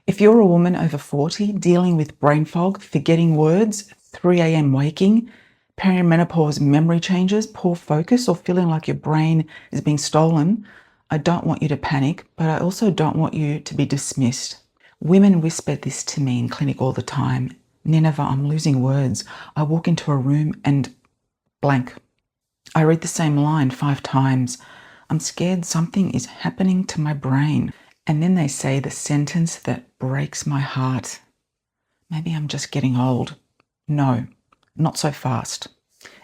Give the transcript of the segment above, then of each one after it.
If you're a woman over 40 dealing with brain fog, forgetting words, 3 a.m. waking, perimenopause memory changes, poor focus, or feeling like your brain is being stolen, I don't want you to panic, but I also don't want you to be dismissed. Women whisper this to me in clinic all the time. Nineveh, I'm losing words. I walk into a room and blank. I read the same line 5 times. I'm scared something is happening to my brain. And then they say the sentence that breaks my heart. Maybe I'm just getting old. No, not so fast.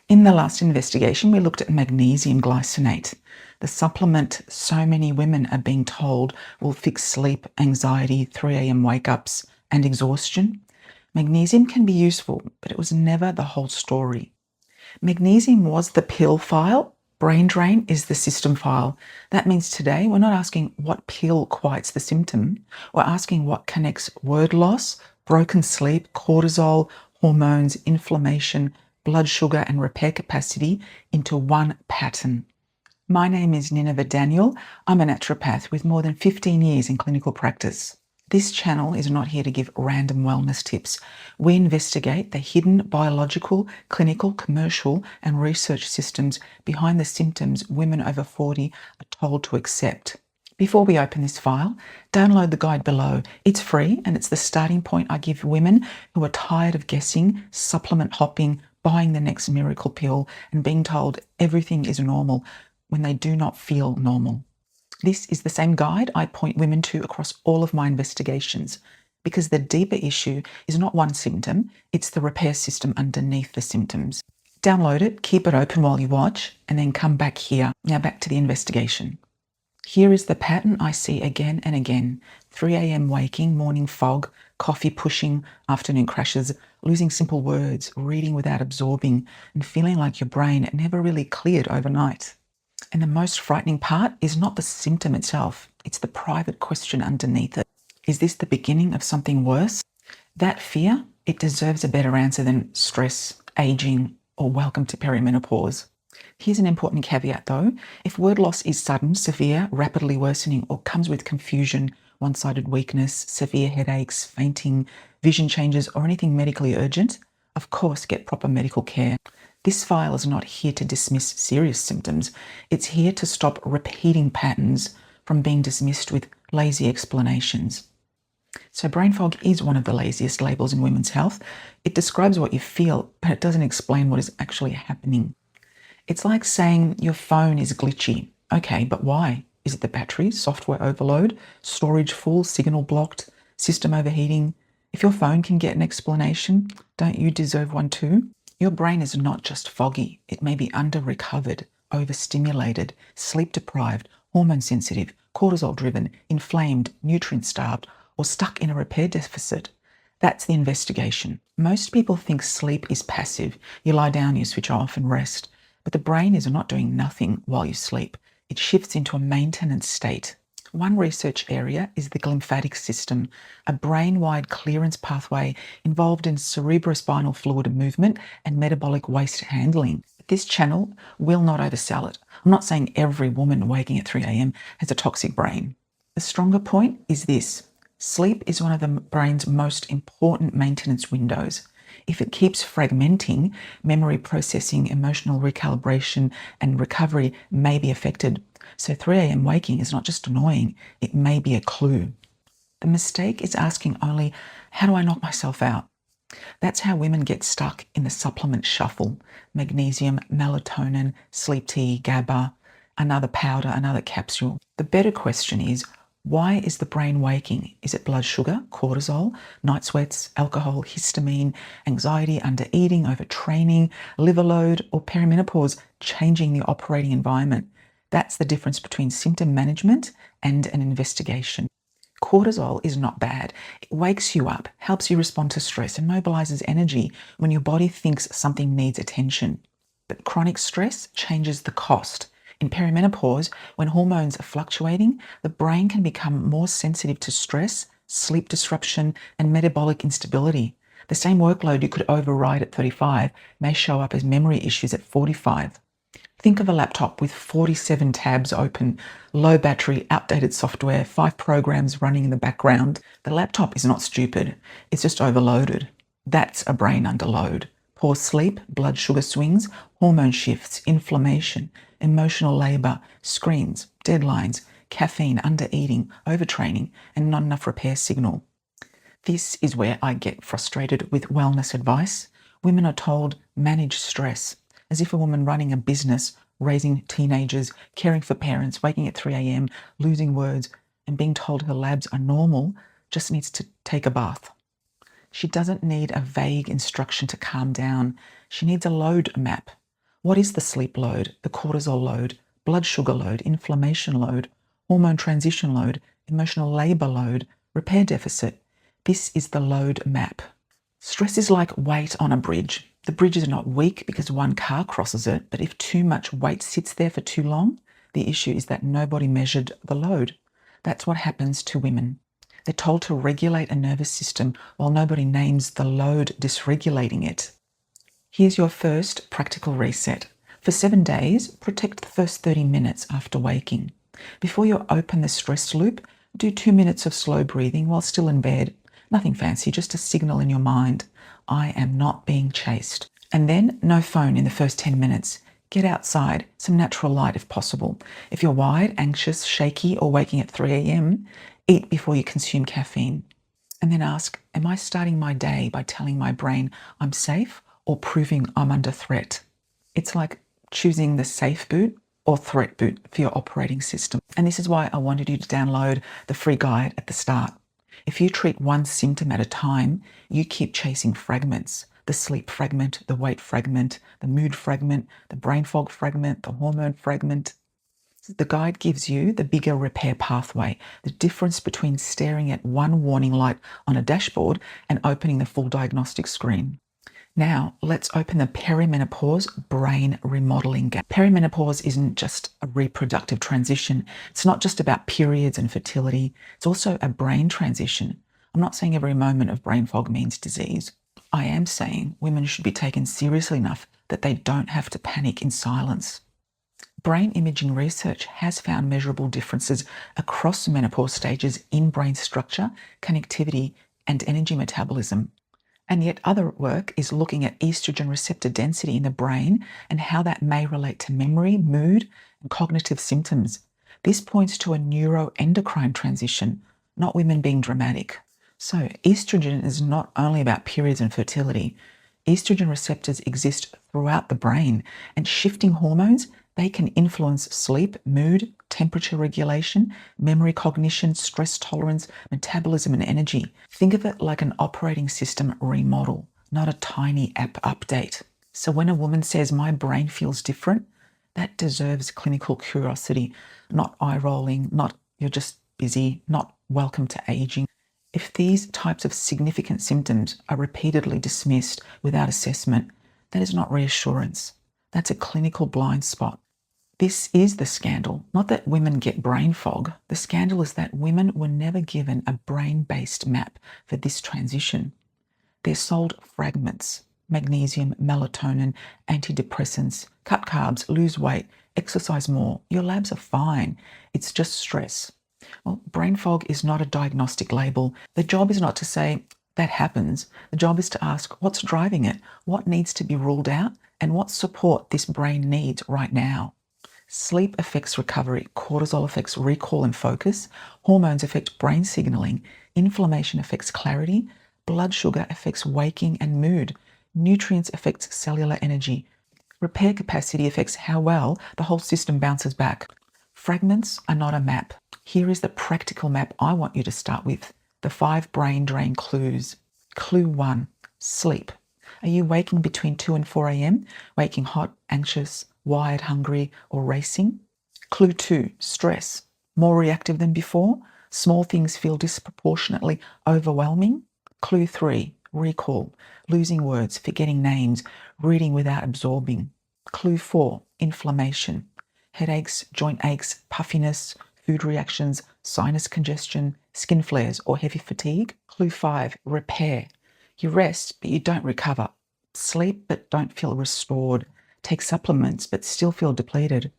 In the last investigation, we looked at magnesium glycinate, the supplement so many women are being told will fix sleep, anxiety, 3 a.m. wake-ups, and exhaustion. Magnesium can be useful, but it was never the whole story. Magnesium was the pill file. Brain drain is the system file. That means today we're not asking what pill quiets the symptom. We're asking what connects word loss, broken sleep, cortisol, hormones, inflammation, blood sugar, and repair capacity into one pattern. My name is Nineveh Daniel. I'm a naturopath with more than 15 years in clinical practice. This channel is not here to give random wellness tips. We investigate the hidden biological, clinical, commercial, and research systems behind the symptoms women over 40 are told to accept. Before we open this file, download the guide below. It's free and it's the starting point I give women who are tired of guessing, supplement hopping, buying the next miracle pill, and being told everything is normal when they do not feel normal. This is the same guide I point women to across all of my investigations, because the deeper issue is not one symptom, it's the repair system underneath the symptoms. Download it, keep it open while you watch, and then come back here. Now back to the investigation. Here is the pattern I see again and again. 3 a.m. waking, morning fog, coffee pushing, afternoon crashes, losing simple words, reading without absorbing, and feeling like your brain never really cleared overnight. And the most frightening part is not the symptom itself, it's the private question underneath it. Is this the beginning of something worse? That fear, it deserves a better answer than stress, aging, or welcome to perimenopause. Here's an important caveat though. If word loss is sudden, severe, rapidly worsening, or comes with confusion, one-sided weakness, severe headaches, fainting, vision changes, or anything medically urgent, of course get proper medical care. This file is not here to dismiss serious symptoms. It's here to stop repeating patterns from being dismissed with lazy explanations. So brain fog is one of the laziest labels in women's health. It describes what you feel, but it doesn't explain what is actually happening. It's like saying your phone is glitchy. Okay, but why? Is it the battery, software overload, storage full, signal blocked, system overheating? If your phone can get an explanation, don't you deserve one too? Your brain is not just foggy. It may be under-recovered, overstimulated, sleep-deprived, hormone-sensitive, cortisol-driven, inflamed, nutrient-starved, or stuck in a repair deficit. That's the investigation. Most people think sleep is passive. You lie down, you switch off and rest. But the brain is not doing nothing while you sleep. It shifts into a maintenance state. One research area is the glymphatic system, a brain-wide clearance pathway involved in cerebrospinal fluid movement and metabolic waste handling. This channel will not oversell it. I'm not saying every woman waking at 3 a.m. has a toxic brain. The stronger point is this. Sleep is one of the brain's most important maintenance windows. If it keeps fragmenting, memory processing, emotional recalibration, and recovery may be affected. So 3 a.m. waking is not just annoying, it may be a clue. The mistake is asking only, how do I knock myself out? That's how women get stuck in the supplement shuffle. Magnesium, melatonin, sleep tea, GABA, another powder, another capsule. The better question is, why is the brain waking? Is it blood sugar, cortisol, night sweats, alcohol, histamine, anxiety, under-eating, overtraining, liver load, or perimenopause changing the operating environment? That's the difference between symptom management and an investigation. Cortisol is not bad. It wakes you up, helps you respond to stress, and mobilizes energy when your body thinks something needs attention. But chronic stress changes the cost. In perimenopause, when hormones are fluctuating, the brain can become more sensitive to stress, sleep disruption, and metabolic instability. The same workload you could override at 35 may show up as memory issues at 45. Think of a laptop with 47 tabs open, low battery, outdated software, 5 programs running in the background. The laptop is not stupid, it's just overloaded. That's a brain under load. Poor sleep, blood sugar swings, hormone shifts, inflammation, emotional labour, screens, deadlines, caffeine, undereating, overtraining, and not enough repair signal. This is where I get frustrated with wellness advice. Women are told manage stress, as if a woman running a business, raising teenagers, caring for parents, waking at 3 a.m., losing words, and being told her labs are normal just needs to take a bath. She doesn't need a vague instruction to calm down. She needs a load map. What is the sleep load, the cortisol load, blood sugar load, inflammation load, hormone transition load, emotional labour load, repair deficit? This is the load map. Stress is like weight on a bridge. The bridge is not weak because one car crosses it, but if too much weight sits there for too long, the issue is that nobody measured the load. That's what happens to women. They're told to regulate a nervous system while nobody names the load dysregulating it. Here's your first practical reset. For 7 days, protect the first 30 minutes after waking. Before you open the stress loop, do 2 minutes of slow breathing while still in bed. Nothing fancy, just a signal in your mind. I am not being chased. And then no phone in the first 10 minutes. Get outside, some natural light if possible. If you're wired, anxious, shaky, or waking at 3 a.m., eat before you consume caffeine. And then ask, am I starting my day by telling my brain I'm safe or proving I'm under threat? It's like choosing the safe boot or threat boot for your operating system. And this is why I wanted you to download the free guide at the start. If you treat one symptom at a time, you keep chasing fragments. The sleep fragment, the weight fragment, the mood fragment, the brain fog fragment, the hormone fragment. The guide gives you the bigger repair pathway, the difference between staring at one warning light on a dashboard and opening the full diagnostic screen. Now, let's open the perimenopause brain remodeling gap. Perimenopause isn't just a reproductive transition. It's not just about periods and fertility. It's also a brain transition. I'm not saying every moment of brain fog means disease. I am saying women should be taken seriously enough that they don't have to panic in silence. Brain imaging research has found measurable differences across menopause stages in brain structure, connectivity, and energy metabolism. And yet other work is looking at estrogen receptor density in the brain and how that may relate to memory, mood, and cognitive symptoms. This points to a neuroendocrine transition, not women being dramatic. So estrogen is not only about periods and fertility. Estrogen receptors exist throughout the brain, and shifting hormones, they can influence sleep, mood, temperature regulation, memory, cognition, stress tolerance, metabolism, and energy. Think of it like an operating system remodel, not a tiny app update. So when a woman says, my brain feels different, that deserves clinical curiosity, not eye rolling, not you're just busy, not welcome to aging. If these types of significant symptoms are repeatedly dismissed without assessment, that is not reassurance. That's a clinical blind spot. This is the scandal, not that women get brain fog. The scandal is that women were never given a brain-based map for this transition. They're sold fragments: magnesium, melatonin, antidepressants, cut carbs, lose weight, exercise more. Your labs are fine. It's just stress. Well, brain fog is not a diagnostic label. The job is not to say, that happens. The job is to ask, what's driving it? What needs to be ruled out? And what support this brain needs right now? Sleep affects recovery, cortisol affects recall and focus, hormones affect brain signaling, inflammation affects clarity, blood sugar affects waking and mood, nutrients affect cellular energy, repair capacity affects how well the whole system bounces back. Fragments are not a map. Here is the practical map I want you to start with, the 5 brain drain clues. Clue 1, sleep. Are you waking between 2 and 4 a.m., waking hot, anxious, wired, hungry, or racing? Clue 2, stress. More reactive than before? Small things feel disproportionately overwhelming? Clue 3, recall. Losing words, forgetting names, reading without absorbing. Clue 4, inflammation. Headaches, joint aches, puffiness, food reactions, sinus congestion, skin flares, or heavy fatigue. Clue 5, repair. You rest, but you don't recover. Sleep, but don't feel restored. take supplements but still feel depleted.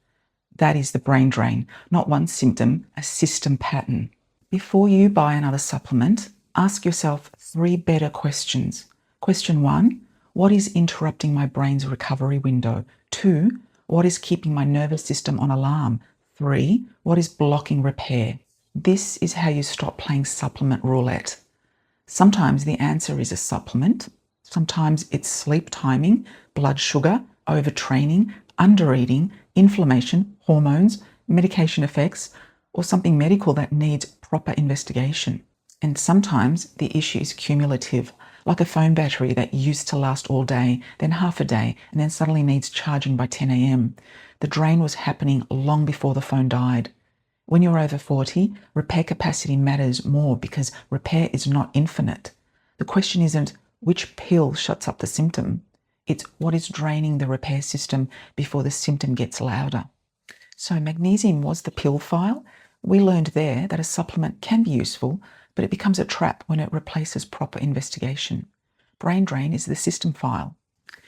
That is the brain drain, not one symptom, a system pattern. Before you buy another supplement, ask yourself 3 better questions. Question 1, what is interrupting my brain's recovery window? 2, what is keeping my nervous system on alarm? 3, what is blocking repair? This is how you stop playing supplement roulette. Sometimes the answer is a supplement. Sometimes it's sleep timing, blood sugar, overtraining, undereating, inflammation, hormones, medication effects, or something medical that needs proper investigation. And sometimes the issue is cumulative, like a phone battery that used to last all day, then half a day, and then suddenly needs charging by 10 a.m. The drain was happening long before the phone died. When you're over 40, repair capacity matters more because repair is not infinite. The question isn't which pill shuts up the symptom. It's what is draining the repair system before the symptom gets louder. So magnesium was the pill file. We learned there that a supplement can be useful, but it becomes a trap when it replaces proper investigation. Brain drain is the system file.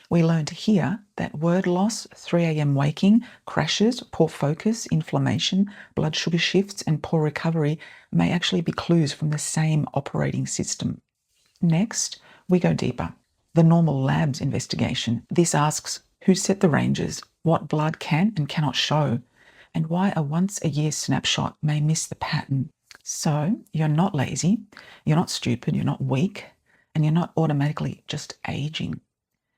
We learned here that word loss, 3 a.m. waking, crashes, poor focus, inflammation, blood sugar shifts, and poor recovery may actually be clues from the same operating system. Next, we go deeper. The normal labs investigation. This asks who set the ranges, what blood can and cannot show, and why a once-a-year snapshot may miss the pattern. So you're not lazy, you're not stupid, you're not weak, and you're not automatically just aging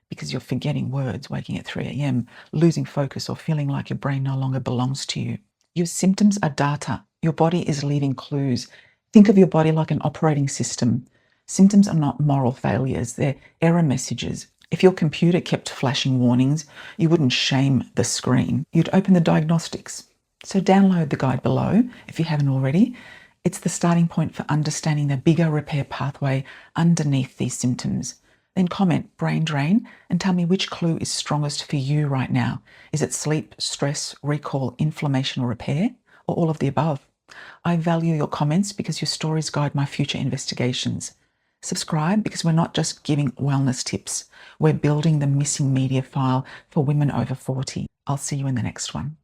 because you're forgetting words, waking at 3 a.m., losing focus, or feeling like your brain no longer belongs to you. Your symptoms are data. Your body is leaving clues. Think of your body like an operating system. Symptoms are not moral failures, they're error messages. If your computer kept flashing warnings, you wouldn't shame the screen. You'd open the diagnostics. So download the guide below if you haven't already. It's the starting point for understanding the bigger repair pathway underneath these symptoms. Then comment brain drain and tell me which clue is strongest for you right now. Is it sleep, stress, recall, inflammation, or repair, or all of the above? I value your comments because your stories guide my future investigations. Subscribe because we're not just giving wellness tips. We're building the missing media file for women over 40. I'll see you in the next one.